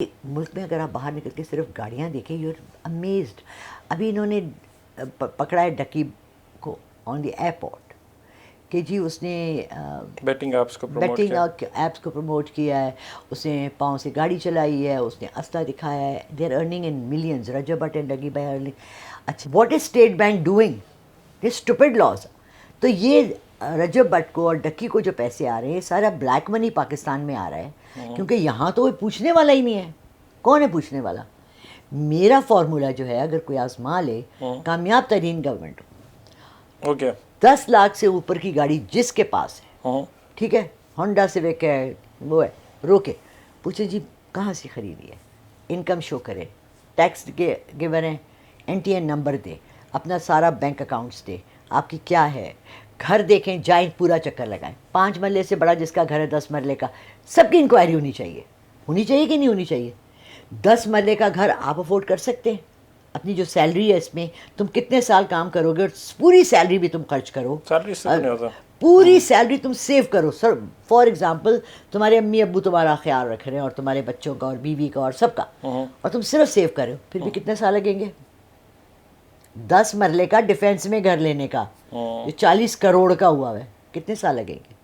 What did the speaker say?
ملک میں اگر آپ باہر نکل کے صرف گاڑیاں دیکھیں یو امیزڈ. ابھی انہوں نے پکڑا ہے ڈکی کو آن دی ایئرپورٹ کہ جی اس نے بیٹنگ ایپس کو پروموٹ کیا ہے, اس نے پاؤں سے گاڑی چلائی ہے, اس نے اسلحہ دکھایا ہے. They are earning in millions. Rajab Butt and Ducky Bhai earning. اچھا what is State Bank doing? This stupid laws. تو یہ رجب بٹ کو اور ڈکی کو جو پیسے آ رہے ہیں سارا بلیک منی پاکستان میں آ رہا ہے, کیونکہ یہاں تو کوئی پوچھنے والا ہی نہیں ہے. کون ہے پوچھنے والا؟ میرا فارمولا جو ہے اگر کوئی آزما لے, کامیاب ترین گورنمنٹ ہو, 10 لاکھ سے اوپر کی گاڑی جس کے پاس ہے, ٹھیک ہے, ہونڈا سیوک ہے, وہ ہے, روکے پوچھے جی کہاں سے خریدی ہے, انکم شو کرے, ٹیکس کے گیور ہیں, این ٹی این نمبر دے, اپنا سارا بینک اکاؤنٹس دے, آپ کی کیا ہے, گھر دیکھیں, جائیں, پورا چکر لگائیں. 5 مرلے سے بڑا جس کا گھر ہے 10 مرلے کا, سب کی انکوائری ہونی چاہیے کہ نہیں ہونی چاہیے. 10 مرلے کا گھر آپ افورڈ کر سکتے ہیں؟ اپنی جو سیلری ہے اس میں تم کتنے سال کام کرو گے اور پوری سیلری بھی تم خرچ کرو, پوری سیلری تم سیو کرو. سر فار ایگزامپل تمہارے امی ابو تمہارا خیال رکھ رہے ہیں اور تمہارے بچوں کا اور بیوی کا اور سب کا, اور تم صرف سیو کرو, پھر بھی کتنے سال لگیں گے؟ 10 مرلے کا ڈیفینس میں گھر لینے کا جو 40 کروڑ کا ہوا ہے, کتنے سال لگیں گے؟